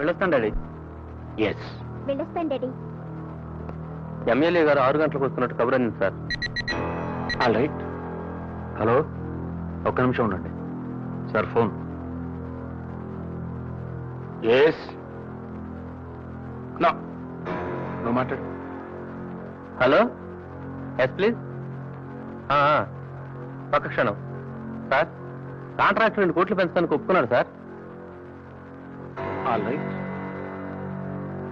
వెళ్ళొస్తాను daddy. Yes, వెళ్ళొస్తాను daddy. MLA గారు 6 గంటలకు వస్తున్నట్టు కబుర్ అంది సార్. All right. హలో, ఒక్క నిమిషం ఉండండి సార్. ఫోన్. ఎస్, నువ్వు మాట్లాడు. Hello, yes please. ఒక్క క్షణం సార్. కాంట్రాక్ట్ 2 కోట్లు పెంచడానికి ఒప్పుకున్నాడు సార్. All right.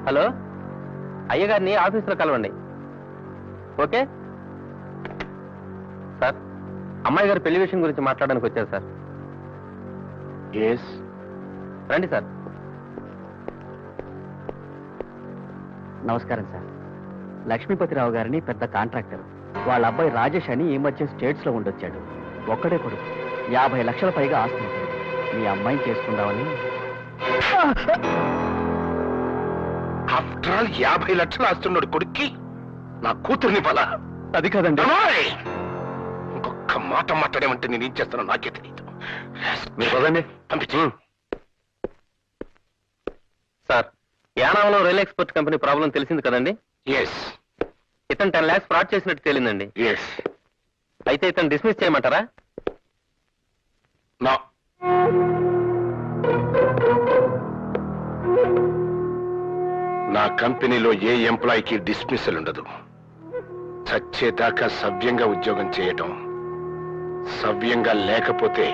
హలో, అయ్యగారిని ఆఫీసులో కలవండి. Okay sir. అమ్మాయి గారి పెళ్లి విషయం గురించి మాట్లాడడానికి వచ్చారు సార్. ఎస్, రండి సార్. నమస్కారం సార్. లక్ష్మీపతిరావు గారిని పెద్ద కాంట్రాక్టర్. వాళ్ళ అబ్బాయి రాజేష్ అని ఈ మధ్య స్టేట్స్ లో ఉండొచ్చాడు. ఒక్కడే కొడుకు. 50 లక్షల పైగా ఆస్తి ఉంటుంది. మీ అమ్మాయిని చేసుకుందామని. ఆఫ్టర్ ఆల్ 50 లక్షలు ఆస్తున్నాడు కొడుక్కి నా కూతుర్ని బల. అది కాదండి. ఇంకొక మాట మాట్లాడేమంటే నేను ఏం చేస్తానో నాకే తెలియదు. మీరు పదండి. పంపించు. సార్, యానాంలో రైల్ ఎక్స్పోర్ట్ కంపెనీ ప్రాబ్లం తెలిసింది కదండి. ఎస్, ఇతను 10 lakhs ఫ్రాడ్ చేసినట్టు తేలిందండి. ఎస్. అయితే ఇతను డిస్మిస్ చేయమంటారా? నా నా కంపెనీలో ఏ ఎంప్లాయీకి డిస్మిసల్ ఉండదు. చచ్చేదాకా సవ్యంగా ఉద్యోగం చేయటం, సవ్యంగా లేకపోతే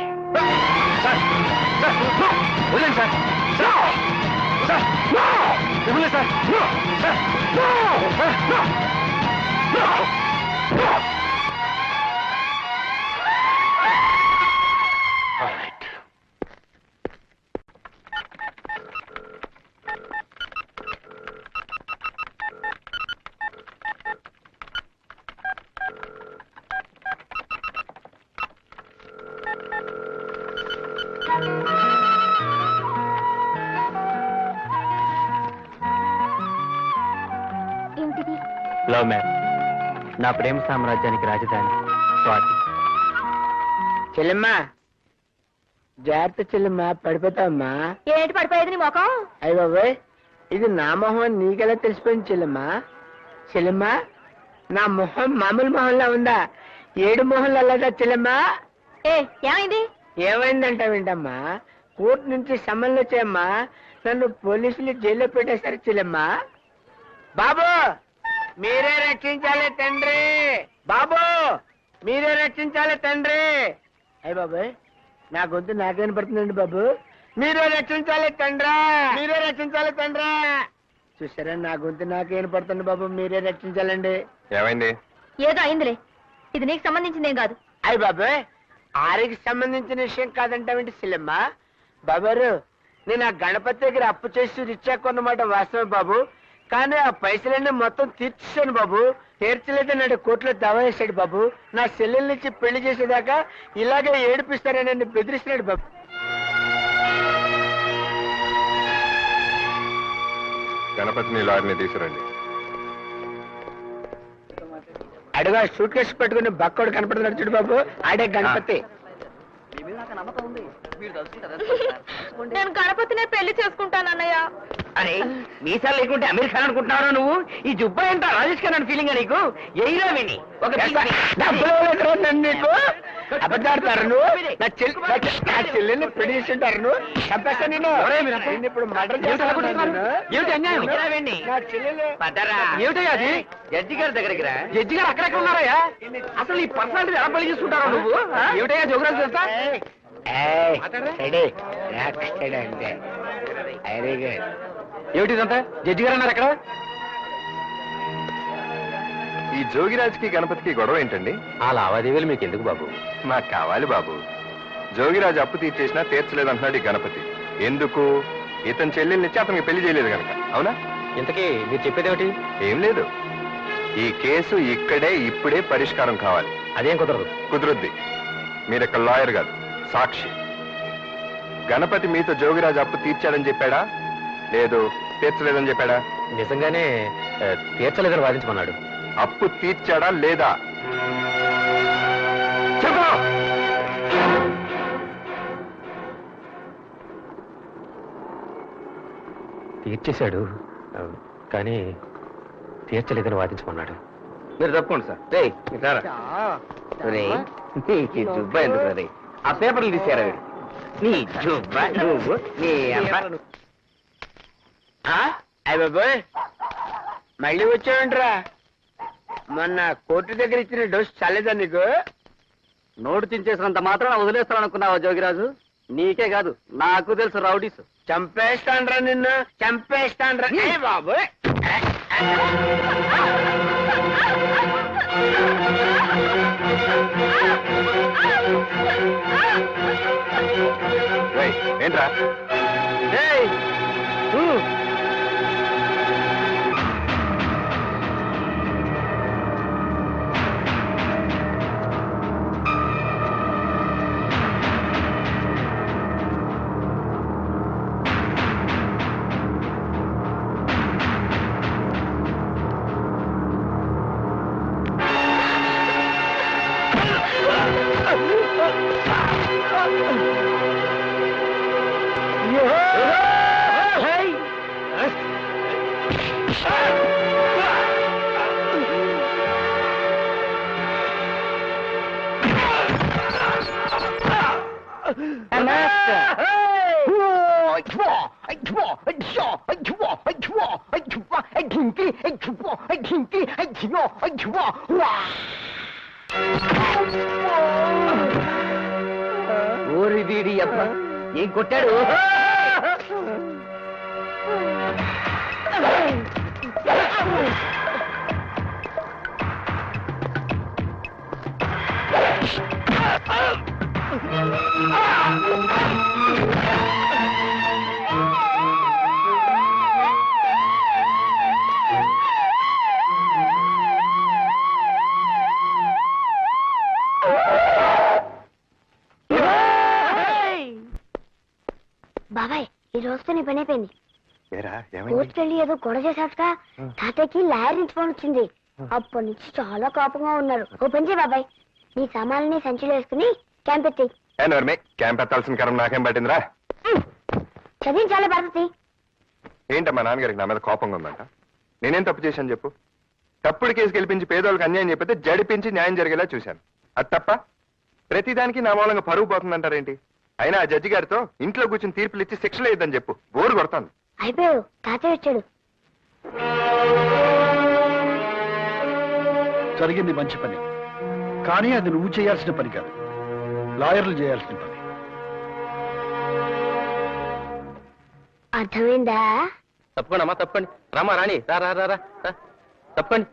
ఏంటిది? Love marriage. నా ప్రేమ సామ్రాజ్యానికి రాజధాని స్వాతి. చెల్లెమ్మా, జాగ్రత్త చెల్లెమ్మా, పడిపోతావమ్మా. ఏంటి పడిపోయేది నీ మొఖం? అయ్య బాబాయ్, ఇది నా మొహం అని నీకెలా తెలిసిపోయింది చెల్లెమ్మా? చెల్లెమ్మా, నా మొహం మామూలు మొహంలా ఉందా? 7 మొహంలో అలాగా చెల్లెమ్మా? ఏమైంది? ఏమైందంటావేంటమ్మా? కోర్టు నుంచి సమన్లు వచ్చాయమ్మా. నన్ను పోలీసులు జైల్లో పెట్టేశారు చెల్లెమ్మా. బాబు, మీరే రక్షించాలి తండ్రి. బాబు, మీరే రక్షించాలి తండ్రి. అయ్య బాబాయ్, నా గొంతు నాకే వినపడుతుందండి బాబు. మీరే రక్షించాలి తండ్రా, మీరే రక్షించాలి తండ్రా. చూసారా, నా గొంతు నాకే వినపడుతుంది బాబు. మీరే రక్షించాలండి. ఏమైంది? ఏదో అయిందిలే. ఇది నీకు సంబంధించిందేం కాదు. అయ్య బాబాయ్, ఆరికి సంబంధించిన విషయం కాదంటావేంటి సిల్లమ్మ? బాబారు, నేను ఆ గణపతి దగ్గర అప్పు చేసి రిచ్ కొన్నమాట వాస్తవం బాబు. కానీ ఆ పైసలన్నీ మొత్తం తీర్చేశాను బాబు. తీర్చలేదన్నాడు, కోర్టులో దావా వేశాడు బాబు. నా సెల్లెల నుంచి పెళ్లి చేసేదాకా ఇలాగే ఏడిపిస్తారని నన్ను బెదిరిస్తున్నాడు బాబు. గణపతిని లారీని తీసుకురండి. అడుగా సూట్ కేసు పెట్టుకుని బక్కోడు కనపడుతున్నాడు చూడు బాబు, ఆడే గణపతి. నేను గణపతినే పెళ్లి చేసుకుంటానన్నయ్య. అరే, మీసాలు లేకుంటే అమీర్ ఖాన్ అనుకుంటున్నావు నువ్వు? ఈ జుబ్బా ఎంత రాజేష్ ఖాన్ అని ఫీలింగ్ నీకు? ఎయిరా విని ఒక నీకు అబద్ధాడతారు నువ్వు. నా చెల్లెల్ని పెళ్లి చేసింటారు నువ్వు. చంపేస్తా నేను. ఇప్పుడు మర్డర్ చేస్తాను. జడ్జి గారి దగ్గరికి రా. జడ్జి గారు అక్కడెక్కడ ఉన్నారయ్యా? అసలు ఈ పర్సనాలిటీ ఎలా పెళ్లి చేసుకుంటారో నువ్వు? ఏమిటయ్యా జోగ్రాఫీ చేస్తా? ఏమిటిదంతా? జడ్జి గారు అన్నారు అక్కడ. ఈ జోగిరాజ్కి గణపతికి గొడవ ఏంటండి? ఆ లావాదేవీలు మీకు ఎందుకు బాబు? నాకు కావాలి బాబు. జోగిరాజు అప్పు తీర్చేసినా తీర్చలేదంటున్నాడు ఈ గణపతి. ఎందుకు? ఇతని చెల్లెల్నిచ్చి అతనికి పెళ్లి చేయలేదు కనుక. అవునా? ఇంతకీ మీరు చెప్పేదేమిటి? ఏం లేదు, ఈ కేసు ఇక్కడే ఇప్పుడే పరిష్కారం కావాలి. అదేం కుదరదు. కుదురుద్ది. మీరు ఇక్కడ లాయర్ కాదు, సాక్షి. గణపతి మీతో జోగిరాజు అప్పు తీర్చాడని చెప్పాడా, లేదు తీర్చలేదని చెప్పాడా? నిజంగానే తీర్చలేదని వాదించమన్నాడు. అప్పు తీర్చాడా లేదా చెప్పు. తీర్చేశాడు, కానీ తీర్చలేదని వాదించమన్నాడు. మీరు తప్పుకోండి సార్. రే రే నీకు జుబ్బా ఎందుకు రే? ఆ పేపర్లు తీసారా వీడు? నీ జుబ్బా నువ్వు నీ బాబోయ్, మళ్ళీ వచ్చావంటరా? మొన్న కోర్టు దగ్గర ఇచ్చిన డోస్ చాలేదా నీకు? నోటు చించేసినంత మాత్రం వదిలేస్తాను అనుకున్నావా జోగిరాజు? నీకే కాదు నాకు తెలుసు రౌడీస్. చంపేస్తాన్రా నిన్ను, చంపేస్తాన్రా. బాబోయ్ ఏంట్రా? ఓరి వీడి అబ్బా ఏం కొట్టాడు? బాబాయ్, ఈ రోజుతో నీ పని అయిపోయింది. కోర్టుకెళ్ళి ఏదో గొడవ చేశాక తాతయ్యకి లాయర్ నుంచి ఫోన్ వచ్చింది. అప్పటి నుంచి చాలా కోపంగా ఉన్నారు. ఓ పని చేయి బాబాయ్, నీ సామాన్లని సంచిలో వేసుకుని క్యాంప్ ఎత్తి. క్యాంప్ ఎత్తాల్సిన కారణం నాకేం పట్టిందిరా? చదివించాలి భారతి. ఏంటమ్మా నాన్నగారికి నా మీద కోపంగా ఉందంట? నేనేం తప్పు చేశాను చెప్పు? తప్పుడు కేసు గెలిపించి పేదోళ్ళకి అన్యాయం చెప్పితే జడిపించి న్యాయం జరిగేలా చూశాను. అది తప్ప? ప్రతిదానికి నా మూలంగా పరువు పోతుందంటారేంటి? అయినా ఆ జడ్జి గారితో ఇంట్లో కూర్చొని తీర్పులు ఇచ్చి శిక్షలు ఇద్దని చెప్పు. బోరు కొడతాను. అయిపోయావు, తాతయ్య వచ్చాడు. జరిగింది మంచి పని, కానీ అది నువ్వు చేయాల్సిన పని కాదు, లాయర్లు చేయాల్సిన పని. అర్థమైందా? తప్పకుండా అమ్మా, తప్పండి. రామా రాణి, రా రా రా రా, తప్పండి.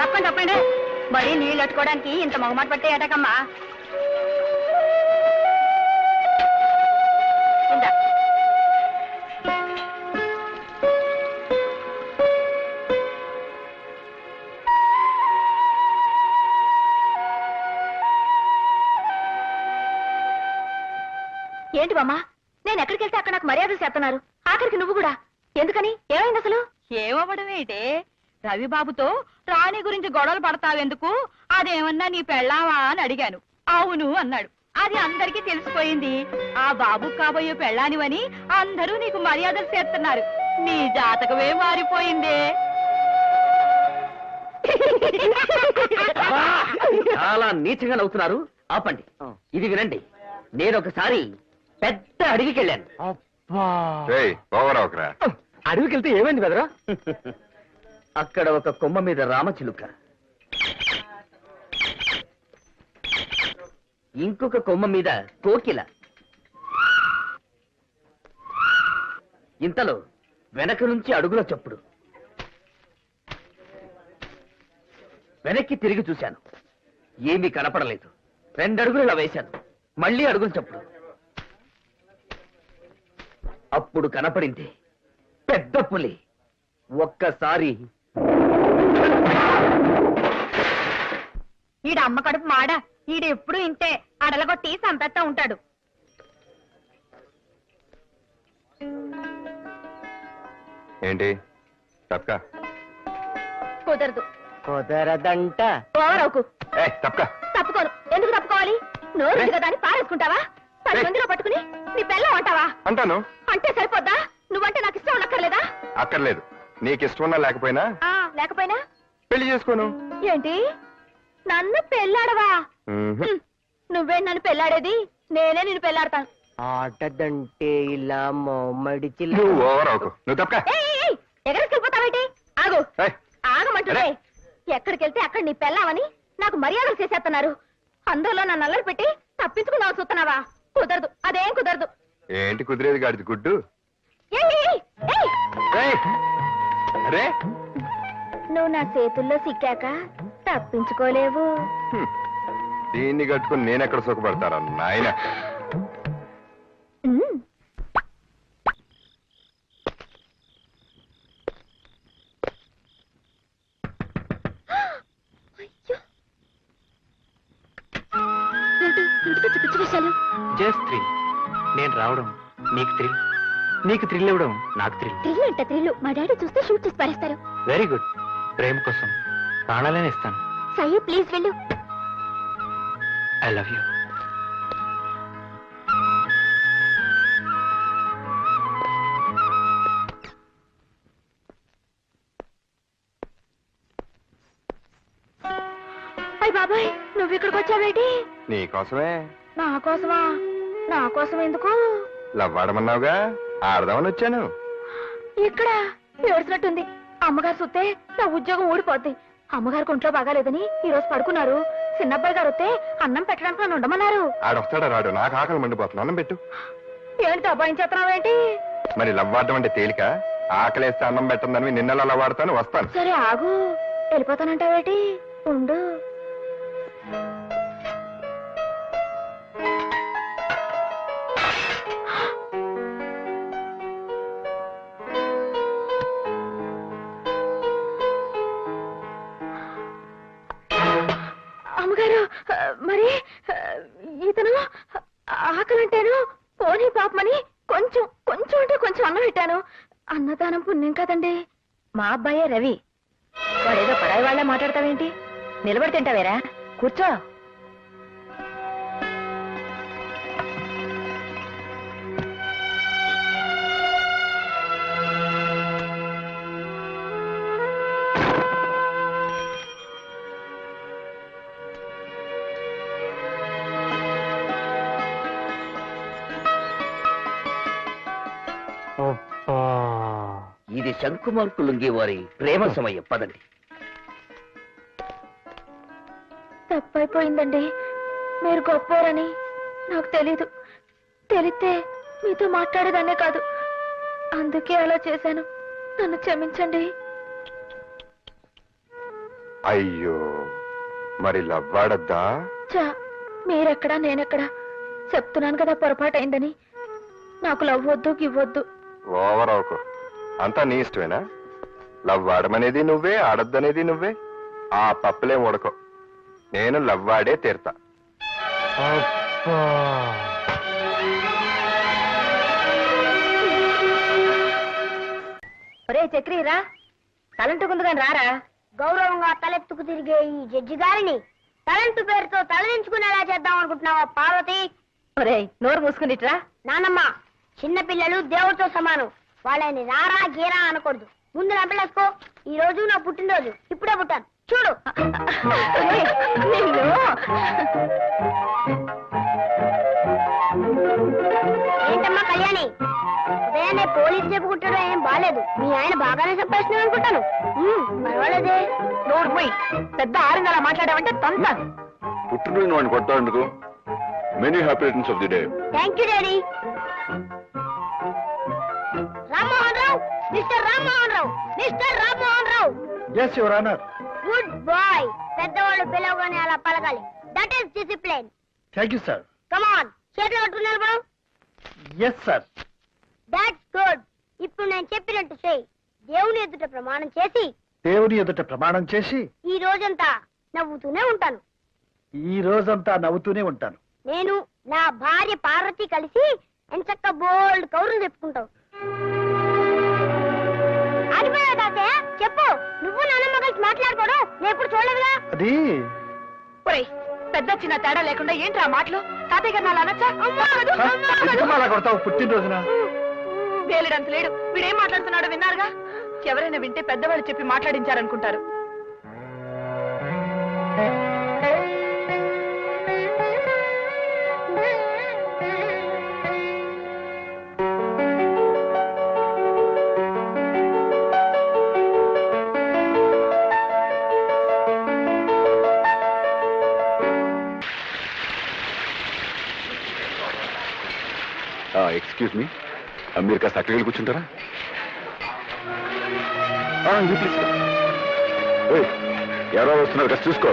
తప్పండి తప్పండి. మరి నీళ్ళు అట్టుకోవడానికి ఇంత మొగమాట పట్టే ఏటకమ్మా. ఏంటి బామ్మా, నేను ఎక్కడికి వెళ్తే అక్కడ నాకు మర్యాదలు చేస్తున్నారు, ఆఖరికి నువ్వు కూడా. ఎందుకని? ఏమైంది అసలు? ఏమవ్వడం ఏంటే? రవిబాబుతో రాణి గురించి గొడవలు పడతావెందుకు? అదేమన్నా నీ పెళ్ళావా అని అడిగాను. అవును అన్నాడు. అది అందరికీ తెలిసిపోయింది. ఆ బాబు కాబోయే పెళ్ళానివని అందరూ నీకు మర్యాదలు చేస్తున్నారు. నీ జాతకమే మారిపోయిందే. చాలా నీచంగా నవ్వుతున్నారు, ఆపండి. ఇది వినండి. నేను ఒకసారి పెద్ద అడవికి వెళ్ళాను. అడవికి వెళ్తే ఏమైంది బెదరా? అక్కడ ఒక కొమ్మ మీద రామచిలుక, ఇంకొక కొమ్మ మీద కోకిల. ఇంతలో వెనక నుంచి అడుగుల చప్పుడు. వెనక్కి తిరిగి చూశాను, ఏమీ కనపడలేదు. 2 అడుగులు ఇలా వేశాను, మళ్ళీ అడుగులు చప్పుడు. అప్పుడు కనపడింది పెద్ద పులి. ఒక్కసారి ఈడ అమ్మ కడుపు మాడ. ఈడు ఎప్పుడు ఇంతే అడలగొట్టి సంపెత్తా ఉంటాడు. ఏంటి తప్పక? కుదరదు. కుదరదంట. ఓవరవుకు. తప్పక తప్పుకోను. ఎందుకు తప్పుకోవాలి? నోరు కదా అని పారేసుకుంటావా? 10 మందిలో పట్టుకుని నీ పెళ్ళం అంటావా? అంటాను. అంటే సరిపోద్దా? నువ్వంటే నాకు ఇష్టం ఉండక్కర్లేదా? అక్కర్లేదు. నీకు ఇష్టం ఉన్నా లేకపోయినా లేకపోయినా పెళ్లి చేసుకోను. ఏంటి, నన్ను పెళ్ళాడవా? నువ్వే నన్ను పెళ్ళాడేది, నేనే నిన్ను పెళ్ళాడతాను. ఆటదంటే ఇలా మడిచి నువ్వు ఓవర్ అవుకు. నువ్వు తప్పక ఎక్కడికి వెళ్ళిపోతావేంటి? ఆగు, ఏయ్, ఆగమంటుండే. ఎక్కడికి వెళ్తే అక్కడ నీ పెళ్ళామని నాకు మర్యాదలు చేసేస్తున్నారు. అందులో నన్ను అల్లరి పెట్టి తప్పించుకుందాం చూస్తున్నావా? కుదరదు, అదేం కుదరదు. ఏంటి కుదిరేది గాడిది గుడ్డు? ఏయ్, అరే నువ్వు నా చేతుల్లో సిక్కాక తప్పించుకోలేవు. దీన్ని కట్టుకుని నేనెక్కడ సుఖపడతారా నాయన? పిచ్చి విషయాలు. Just thrill. నేను రావడం నీకు థ్రిల్, నీకు థ్రిల్ ఇవ్వడం నాకు థ్రిల్. థ్రిల్ అంటే థ్రిల్. మా డాడీ చూస్తే షూట్ చేసి పారేస్తారు. Very good. ప్రేమ కోసం ప్రాణాలనే ఇస్తాను. సయ్య ప్లీజ్ వెళ్ళు. I love you. అయ్య బాబాయ్, నువ్వు ఇక్కడికి వచ్చావేటి? నీకోసమే. నా కోసమా? నా కోసం ఎందుకు? లవ్వాడమన్నావుగా, ఆడదామని వచ్చాను. ఇక్కడ ఏడ్చినట్టుంది. అమ్మగారు చూస్తే నా ఉద్యోగం ఊడిపోద్ది. అమ్మగారికి ఒంట్లో బాగాలేదని ఈ రోజు పడుకున్నారు. చిన్నబ్బాయి గారు వస్తే అన్నం పెట్టడానికి నన్ను ఉండమన్నారు. ఆడొస్తాడా రాడు? నాకు ఆకలి మండిపోతుంది. అన్నం పెట్టు. ఏంటి దబాయించేస్తున్నావేంటి? మరి లవ్వాడడం అంటే తేలిక? ఆకలేస్తే అన్నం పెట్టందని నిన్నలా లవ్వాడతాను. వస్తాను. సరే ఆగు. వెళ్ళిపోతానంటావేటి? ఉండు. అమ్మగారు, మరి ఇతను ఆకలంటేను పోనీ పాపమని కొంచెం కొంచెం అంటే కొంచెం అన్నం పెట్టాను. అన్నదానం పుణ్యం కదండి. మా అబ్బాయే రవి. వాడేదో పరాయి వాళ్ళ మాట్లాడతావేంటి? నిలబడి తింటావేరా? కూర్చో. ఇది శంకుమార్కు లుంగి వారి ప్రేమ సమయం. పదండి. తప్పైపోయిందండి. మీరు గొప్పోరని నాకు తెలీదు. తెలిస్తే మీతో మాట్లాడేదాన్నే కాదు. అందుకే అలా చేశాను. నన్ను క్షమించండి. అయ్యో, మరి లవ్వాడద్దా? చా, మీరెక్కడా నేనెక్కడా? చెప్తున్నాను కదా పొరపాటైందని. నాకు లవ్ వద్దు, గివ్వొద్దు. ఓవర్ అవుకు. అంతా నీ ఇష్టమేనా? లవ్వాడమనేది నువ్వే, ఆడద్దనేది నువ్వే. ఆ పప్పులేం ఉడకో. నేను లవ్వాడే తీరుతా. ఒరే చక్రీరా, తలంటుకుంది కానీ రారా. గౌరవంగా తలెత్తుకు తిరిగే ఈ జడ్జి గారిని తలంటు పేరుతో తలదించుకునేలా చేద్దాం అనుకుంటున్నావా పార్వతి? ఒరే నోరు మూసుకునిట్రా. నానమ్మ, చిన్నపిల్లలు దేవుడితో సమానం. వాళ్ళని రారా గీరా అనకూడదు. ముందు నమ్మలేసుకో. ఈ రోజు నా పుట్టినరోజు. ఇప్పుడే పుట్టాను చూడు. ఏంటమ్మా కళ్యాణి, ఉదయాన్నే పోలీసు చెప్పుకుంటాడో ఏం బాలేదు. మీ ఆయన బాగానే సంపాదిస్తున్నాడు అనుకుంటాను. పర్వాలేదే. నోరు పోయి పెద్ద ఆరిందలా మాట్లాడావంటే తంతాను. పుట్టినరోజు వాడిని కొట్టాడుకు. Many happy returns of the day. Thank you daddy. Rammohan Rao, mister Rammohan Rao, mister Rammohan Rao. Yes your honour. Good boy. పెద్దవాళ్ళు పిలవగానే అలా పలకాలి. That is discipline. Thank you sir. Come on, చేతులు కట్టుకుని నిలబడు. Yes sir. That's good. ఇప్పుడు నేను చెప్పినట్టు చేయి. దేవుని ఎదుట ప్రమాణం చేసి, దేవుని ఎదుట ప్రమాణం చేసి ఈ రోజంతా నవ్వుతూనే ఉంటాను. ఈ రోజంతా నవ్వుతూనే ఉంటాను. నేను నా భార్య పార్వతి కలిసి ఎంచక్క బోల్డ్ కౌరులు చెప్పుకుంటావు. ఆగిపోయావు తాతయ్య, చెప్పు. నువ్వు నాన్నమ్మ కలిసి మాట్లాడుకోవడం నేను ఎప్పుడు చూడలేదుగా. అది ఒరేయ్ పెద్ద చిన్న తేడా లేకుండా ఏంట్రా మాటలు? తాతయ్య గారు నాలా అనొచ్చా? అమ్మా అనదు, అమ్మా అనదు. ఎందుకు అలా కొడతావు పుట్టినరోజున? వేలుడంత లేడు. వీడేం మాట్లాడుతున్నాడో విన్నారుగా. ఎవరైనా వింటే పెద్దవాళ్ళు చెప్పి మాట్లాడించారనుకుంటారు. ఎక్స్క్యూజ్ మీ, మీరు కాస్త అక్కడికి కూర్చుంటారా? ఎవరో వస్తున్నారు కాస్త చూసుకో.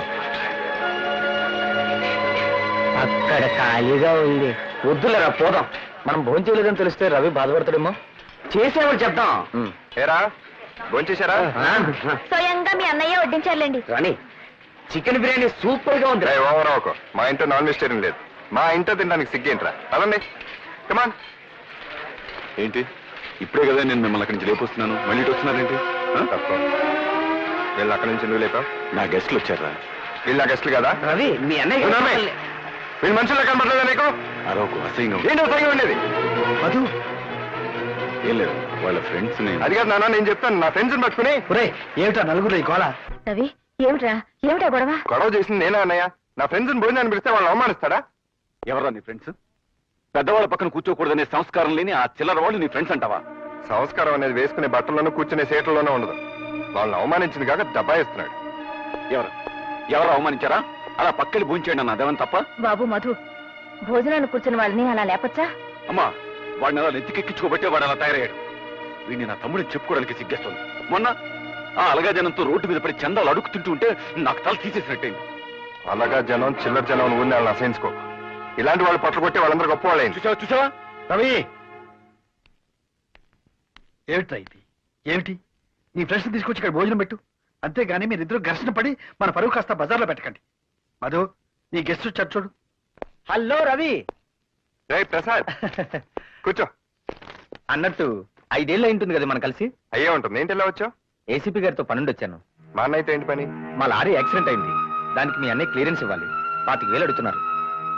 అక్కడ ఖాళీగా ఉంది. వద్దులేరా పోదాం. మనం భోజనం చేయలేదని తెలిస్తే రవి బాధపడతాడేమో. చేసేవాడు చెప్తాం. ఏరా భోంచేశారా? స్వయంగా మీ అన్నయ్య వడ్డించారులేండి. రాణి, చికెన్ బిర్యానీ సూపర్ గా ఉంది. ఓవర్ ఒక మా ఇంట్లో నాన్ వెజిటేరియన్ లేదు. మా ఇంట్లో తినడానికి సిగ్గేంట్రా? అదండి కమాన్. ఏంటి ఇప్పుడే కదా నేను మిమ్మల్ని అక్కడి నుంచి లేపొస్తున్నాను, మళ్ళీ ఇటు వస్తున్నారేంటి? తప్ప వీళ్ళు అక్కడి నుంచి నువ్వు లేపావు. నా గెస్ట్లు వచ్చారా? వీళ్ళు నా గెస్ట్లు కదా? రవి, మీ అన్నయ్య వీళ్ళు మనుషుల్లో కనబడలేదా నీకు? అరవకు, అసహ్యంగా ఉంది. ఏంటి అసహ్యంగా ఉండేది? మధు, ఏం లేదు, వాళ్ళ ఫ్రెండ్స్ అది కాదు నాన్న, నేను చెప్తాను. నా ఫ్రెండ్స్ పట్టుకుని ఒరేయ్ ఏమిటా నలుగురు ఈ గోళ? రవి ఏమిట్రా ఏమిటా గొడవ? గొడవ చేసింది నేనా అన్నయ్య? నా ఫ్రెండ్స్ భోజనాన్ని పిలిస్తే వాళ్ళు అవమానిస్తాడా? ఎవరా నీ ఫ్రెండ్స్? పెద్దవాళ్ళ పక్కన కూర్చోకూడదనే సంస్కారం లేని ఆ చిల్లర వాళ్ళు నీ ఫ్రెండ్స్ అంటావా? సంస్కారం అనేది వేసుకునే బట్టల్లోనూ కూర్చునే సీట్లలోనూ ఉండదు. వాళ్ళని అవమానించింది కాక దబాయిస్తున్నాడు. ఎవరు అవమానించారా? అలా పక్కకి భూంచేయండి అన్న, అదేమని తప్ప? బాబు మధు, భోజనాన్ని కూర్చున్న వాళ్ళని అలా లేపచ్చా? అమ్మా, వాడిని అలా నెత్తికెక్కించుకోబట్టే వాడు అలా తయారయ్యాడు. వీడిని నా తమ్ముడిని చెప్పుకోవడానికి సిగ్గేస్తుంది. మొన్న ఆ అలగా జనంతో రోడ్డు మీద పడి చందాలు అడుగుతుంటూ ఉంటే నాకు తల తీసేసినట్టయింది. అలాగా జనం చిల్లర జనం ఊరిని వాళ్ళని అసహించుకో. ఇలాంటి వాళ్ళు పట్ల కొట్టి వాళ్ళందరూ గొప్ప వాళ్ళైంది. చూసావా? రవి ఏమిట్రా ఇది? ఏమిటి? నీ ఫ్రెండ్స్ తీసుకొచ్చి ఇక్కడ భోజనం పెట్టు, అంతేగాని మీరిద్దరు ఘర్షణ పడి మన పరువు కాస్త బజార్లో పెట్టకండి. మధు, నీ గెస్ట్ వచ్చారు చూడు. హలో రవి. రే ప్రసాద్, కూర్చో. అన్నట్టు 5 ఏళ్ళు ఉంటుంది కదా మనం కలిసి. అయ్యే ఉంటుంది. ఏంటి ఎలా వచ్చావు? ఏసీపీ గారితో పనుండి వచ్చాను. మా అన్నయ్యతో ఏంటి పని? మా లారీ యాక్సిడెంట్ అయింది. దానికి మీ అన్నయ్య క్లియరెన్స్ ఇవ్వాలి. 25,000 అడుగుతున్నారు.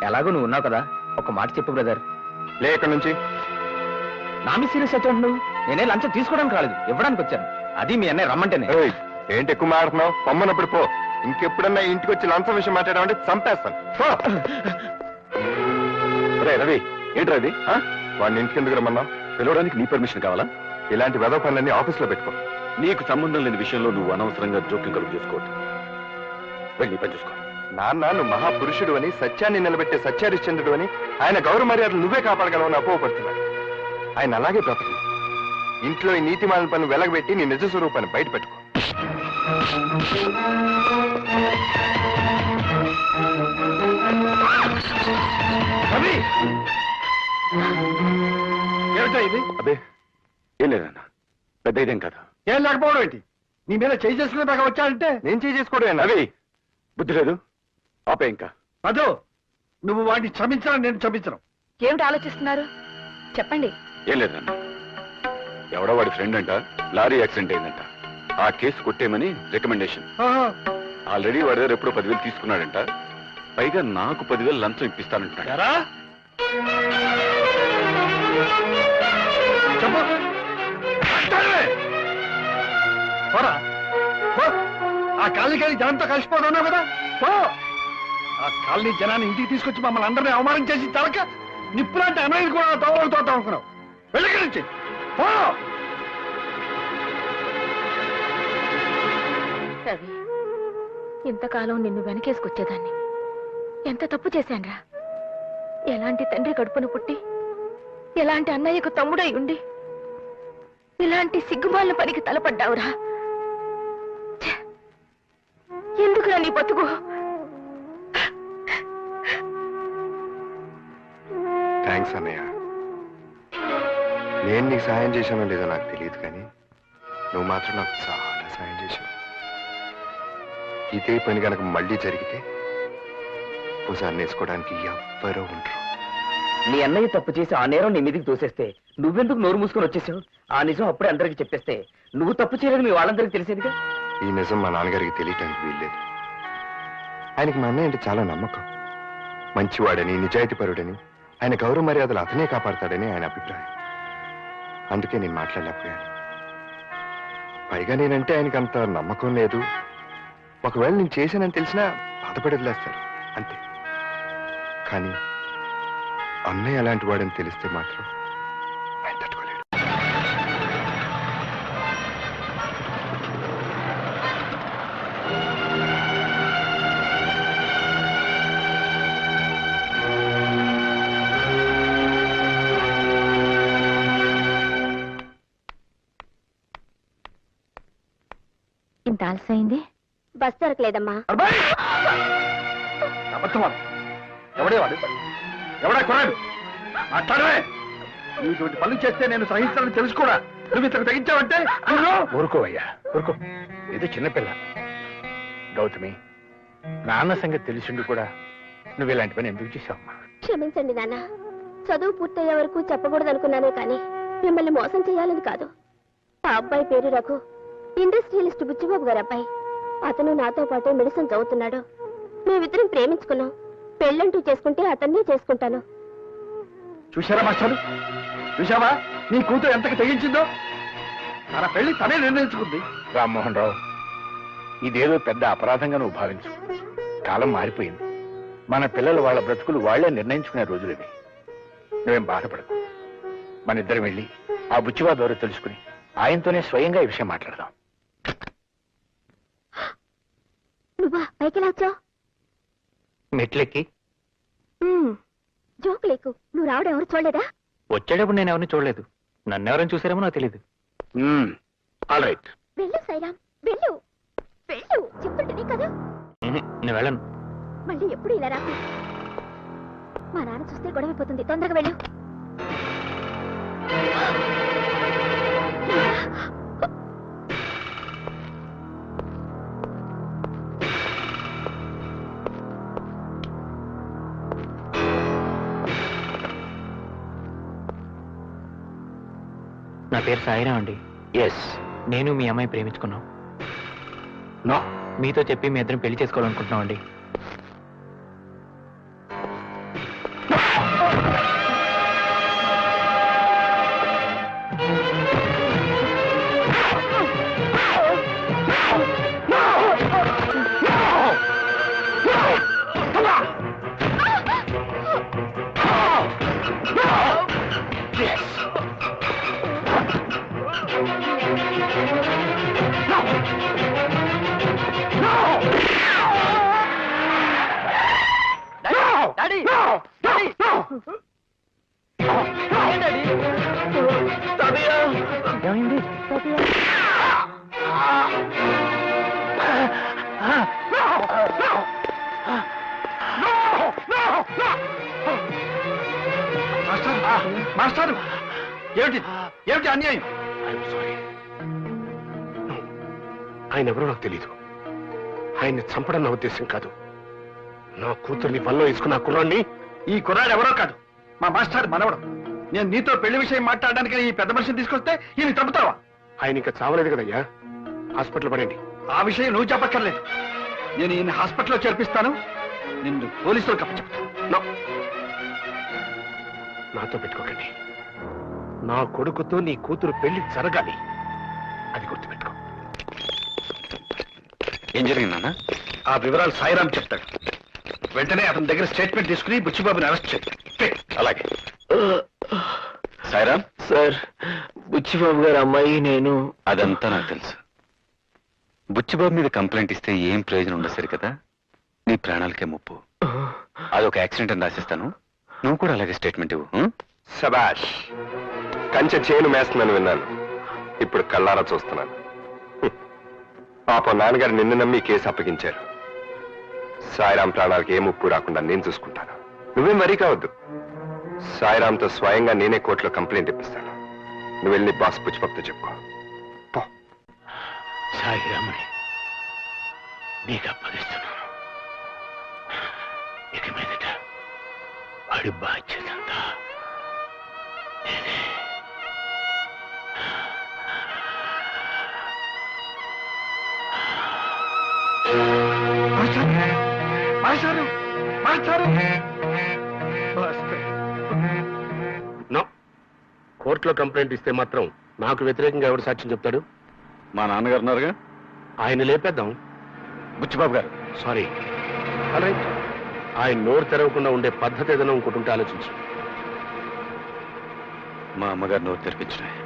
ఎలాగో నువ్వు ఉన్నావు కదా, ఒక మాట చెప్పు బ్రదర్. లే ఇక్కడి నుంచి. నా మీ సీరియస్ వచ్చాడు నువ్వు. నేనే లంచం తీసుకోవడానికి రాలేదు, ఇవ్వడానికి వచ్చాను. అది మీ అన్నయ్య రమ్మంటేనే. ఏయ్, ఏంటి ఎక్కువ మాడుతున్నావు? పొమ్మన్నప్పుడు పో. ఇంకెప్పుడన్నా ఇంటికి వచ్చి లంచం విషయం మాట్లాడామంటే చంపేస్తాను. పో. రవి, ఏంట్రా అది? వాడిని ఇంటికి ఎందుకు రమ్మన్నావు? పిలవడానికి నీ పర్మిషన్ కావాలా? ఇలాంటి వెధవ పనులన్నీ ఆఫీస్లో పెట్టుకో. నీకు సంబంధం లేని విషయంలో నువ్వు అనవసరంగా జోక్యం కలుగు చేసుకోవద్దు. వెళ్ళి నీ పని చూసుకో. నాన్న, నువ్వు మహాపురుషుడు అని, సత్యాన్ని నిలబెట్టే సత్యహరిశ్చంద్రుడు అని ఆయన గౌరవ మర్యాదలు నువ్వే కాపాడగలవని అపోహపడుతున్నాడు. ఆయన అలాగే బ్రతకు. ఇంట్లో ఈ నీతిమాలిన పని వెలగబెట్టి నీ నిజ స్వరూపాన్ని బయట పెట్టుకో. రవి, ఏమిటా ఇది? అదే ఏం లేదన్నా, పెద్ద ఇదేం కదా. ఏం లేకపోవడం ఏంటి? నీ మీద చేయి చేసుకునే దాకా వచ్చాడంటే నేను చేసుకోవడం రవి, బుద్ధి లేదు, ఆపే ఇంకా. మధు, నువ్వు వాడిని క్షమించడం, నేను క్షమించను. ఏమిటి ఆలోచిస్తున్నారు? చెప్పండి. ఏం లేదన్నా, ఎవడో వాడి ఫ్రెండ్ అంట లారీ యాక్సిడెంట్ అయిందంట. ఆ కేసు కొట్టేయమని రికమెండేషన్. ఆల్రెడీ వాడి దగ్గర ఎప్పుడో 10,000 తీసుకున్నాడంట. పైగా నాకు 10,000 లంచం ఇప్పిస్తానంటున్నాడు. ఎరా? చెప్పు. పోరా, పో. ఆ కాలనీకి జనంతో కలిసిపోతున్నావు కదా, పో. ఆ కాలనీ జనాన్ని ఇంటికి తీసుకొచ్చి మమ్మల్ని అందరినీ అవమానం చేసి తలక నిప్పులాంటి అన్నయ్యని కూడా తోడుతో అనుకున్నావు. వెళ్ళి నుంచి పో. రవి, ఇంతకాలం నిన్ను వెనకేసుకొచ్చేదాన్ని. ఎంత తప్పు చేశాన్రా. ఎలాంటి తండ్రి కడుపున పుట్టి, ఎలాంటి అన్నయ్యకు తమ్ముడై ఉండి, ఇలాంటి సిగ్గుమాలిన పనికి తలపడ్డావురా. ఛే! ఎందుకురా నీ బతుకు? థ్యాంక్స్ అన్నయ్య. నేను నీకు సాయం చేశానో లేదో నాకు తెలియదు, కానీ నువ్వు మాత్రం నాకు చాలా సాయం చేశావు. ఇదే పని కనుక మళ్ళీ జరిగితే భుజాన్ని వేసుకోవడానికి ఎవ్వరూ ఉండరు. నీ అన్నయ్య తప్పు చేసి ఆ నేరం నీ మీదకి తోసేస్తే నువ్వెందుకు నోరు మూసుకొని వచ్చేసావు? ఆ నిజం అప్పుడే అందరికి చెప్పేస్తే నువ్వు తప్పు చేయలేదు మీ వాళ్ళందరికీ తెలిసేదిగా. ఈ నిజం మా నాన్నగారికి తెలియటానికి వీల్లేదు. ఆయనకి మా అన్నయ్య అంటే చాలా నమ్మకం. మంచివాడని నిజాయితీపరుడని ఆయన గౌరవ మర్యాదలు అతనే కాపాడతాడని ఆయన అభిప్రాయం. అందుకే నేను మాట్లాడలేకపోయాను. పైగా నేనంటే ఆయనకి అంత నమ్మకం లేదు. ఒకవేళ నేను చేశానని తెలిసినా బాధపడి వదిలేస్తారు అంతే. కానీ అన్నయ్య అలాంటి వాడని తెలిస్తే మాత్రం ఆయన తట్టుకోలేడు. ఇంత ఆలస్యమైంది. బస్ దొరకలేదమ్మా. ఎవడే వాడు? ఎవడా కొరాడు? మాట్లాడవే. నువ్వు ఇటువంటి పనులు చేస్తే నేను సహించాలని తెలుసు కూడా నువ్వు ఇంతకు తెగించావంటే ఊరుకోవయ్యా, ఊరుకో. ఇది చిన్నపిల్ల. గౌతమి, నాన్న సంగతి తెలిసిండు కూడా నువ్వు ఇలాంటి పని ఎందుకు చేశావమ్మా? క్షమించండి నాన్న. చదువు పూర్తయ్యే వరకు చెప్పకూడదు అనుకున్నానే కానీ మిమ్మల్ని మోసం చేయాలని కాదు. ఆ అబ్బాయి పేరు రఘు, ఇండస్ట్రియలిస్ట్ బుచ్చిబాబు గారు అబ్బాయి. అతను నాతో పాటే మెడిసిన్ చదువుతున్నాడు. మేమిద్దరం ప్రేమించుకున్నాం. పెళ్ళంటూ చేసుకుంటే అతన్నే చేసుకుంటాను. చూశారా మాస్టారు? చూశావా నీ కూతురు ఎంతకు తెగించిందో? తన పెళ్లి తనే నిర్ణయించుకుంది. రామ్మోహన్ రావు, ఇదేదో పెద్ద అపరాధంగా నువ్వు భావించు. కాలం మారిపోయింది. మన పిల్లలు వాళ్ళ బ్రతుకులు వాళ్లే నిర్ణయించుకునే రోజులేవి. నువ్వేం బాధపడకు. మన ఇద్దరం వెళ్ళి ఆ బుచ్చివా ద్వారా తెలుసుకుని ఆయనతోనే స్వయంగా ఈ విషయం మాట్లాడదాం. నువ్వా పైకి వచ్చావు? మెట్లెక్కి జోక్ లేకు. నువ్వు రావడం ఎవరు చూడలేదా? వచ్చేటప్పుడు నేను ఎవరిని చూడలేదు. నన్నెవరైనా చూసారేమో నాకు తెలియదు. All right. వెళ్ళు సైరామ్, వెళ్ళు వెళ్ళు. చెప్తుంటేనే కదా. నేను వెళ్ళను. మళ్ళీ ఎప్పుడు ఇలా రాకు. మా నాన్న చూస్తే గొడవైపోతుంది. తొందరగా వెళ్ళు. నా పేరు సాయిరాం అండి. ఎస్, నేను మీ అమ్మాయి ప్రేమించుకున్నాం. నో, మీతో చెప్పి మీ ఇద్దరం పెళ్లి చేసుకోవాలనుకుంటున్నాం అండి. ఏమైంది? మాస్టారు, ఏమిటి ఏమిటి అన్యాయం? ఆయన ఎవరో నాకు తెలీదు. ఆయన్ని చంపడం నా ఉద్దేశం కాదు. నా కూతుర్ని వల్ల వేసుకున్న కుర్రాన్ని. ఈ కుర్రాడు ఎవరో కాదు, మా మాస్టర్ మనవడు. నేను నీతో పెళ్లి విషయం మాట్లాడడానికి ఈ పెద్ద మనిషిని తీసుకొస్తే ఈయన చంపుతావా? ఆయన ఇంకా చావలేదు కదయ్యా. హాస్పిటల్ పడండి. ఆ విషయం నువ్వు చెప్పక్కర్లేదు. నేను ఈయన హాస్పిటల్లో చేర్పిస్తాను. నిన్ను పోలీసులకు అప్పచెప్తాను. నాతో పెట్టుకోకండి. నా కొడుకుతో నీ కూతురు పెళ్లి జరగాలి. అది గుర్తుపెట్టుకో. ఏం జరిగిందన్నా? ఆ వివరాలు సాయిరాం చెప్తాడు. వెంటనే అతని దగ్గర స్టేట్మెంట్ తీసుకుని బుచ్చిబాబుని అరెస్ట్ చేయి. అలాగే. సాయిరాం సార్, బుచ్చిబాబు గారు అమ్మాయి నేను. అదంతా నాకు తెలుసు. బుచ్చిబాబు మీద కంప్లైంట్ ఇస్తే ఏం ప్రయోజనం ఉండదు సరి కదా. నీ ప్రాణాలకే ముప్పు. అదొక యాక్సిడెంట్ అని రాసిస్తాను. నువ్వు కూడా అలాగే స్టేట్మెంట్ ఇవ్వు. శబాష్. కంచె చేను మేస్తున్నాను విన్నాను. ఇప్పుడు కళ్ళారా చూస్తున్నాను. పాపం నాన్నగారు నిన్ను నమ్మి కేసు అప్పగించారు. సాయిరాం ప్రాణాలకు ఏ ముప్పు రాకుండా నేను చూసుకుంటాను. నువ్వేం వరీ కావద్దు. సాయిరాంతో స్వయంగా నేనే కోర్టులో కంప్లైంట్ ఇప్పిస్తాను. నువ్వు వెళ్ళి బాస్ పుచ్చిపప్తో చెప్పుకో. పో. సాయిరామని నీకు అప్పగిస్తున్నాను. ఇక మీదట వాడి బాధ్యత అంతా నేనే. మాస్టారు, మాస్టర్ నో, కోర్టులో కంప్లైంట్ ఇస్తే మాత్రం నాకు వ్యతిరేకంగా ఎవరు సాక్ష్యం చెప్తాడు? మా నాన్నగారు ఉన్నారుగా. ఆయన లేపేద్దాం. బుచ్చిబాబు గారు, సారీ. రైట్, ఆయన నోరు తెరవకుండా ఉండే పద్ధతి ఏదైనా ఇంకోటి ఉంటే ఆలోచించు. మా అమ్మగారు నోరు తెరిపించినాయి.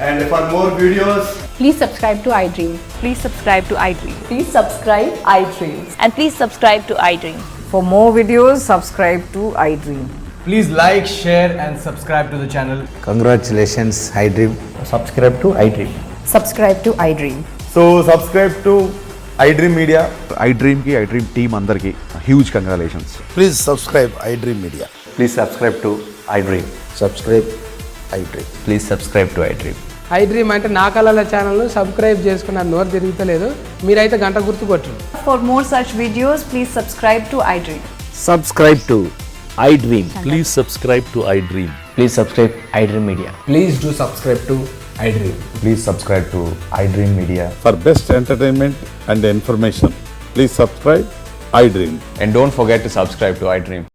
And for more videos, Please subscribe to iDream. Please subscribe to iDream. Please subscribe iDream. And please subscribe to iDream. For more videos, subscribe to iDream. please like, share and subscribe to the channel. Congratulations, iDream. Subscribe to iDream. Subscribe to iDream. So subscribe to iDream Media. iDream ki iDream team andarki huge congratulations. Please subscribe iDream Media. Please subscribe to iDream. Subscribe iDream. Please subscribe to iDream. iDream అంటే నా కళల channel subscribe చేసుకున్న నోరు తిరుగుతలేదు. మీరైతే గంట గుర్తు కొట్టండి. For more such videos, please subscribe to iDream. Subscribe to iDream. Please subscribe to iDream. Please subscribe iDream Media. Please do subscribe to iDream. Please subscribe to iDream Media. For best entertainment and information, please subscribe iDream. And don't forget to subscribe to iDream.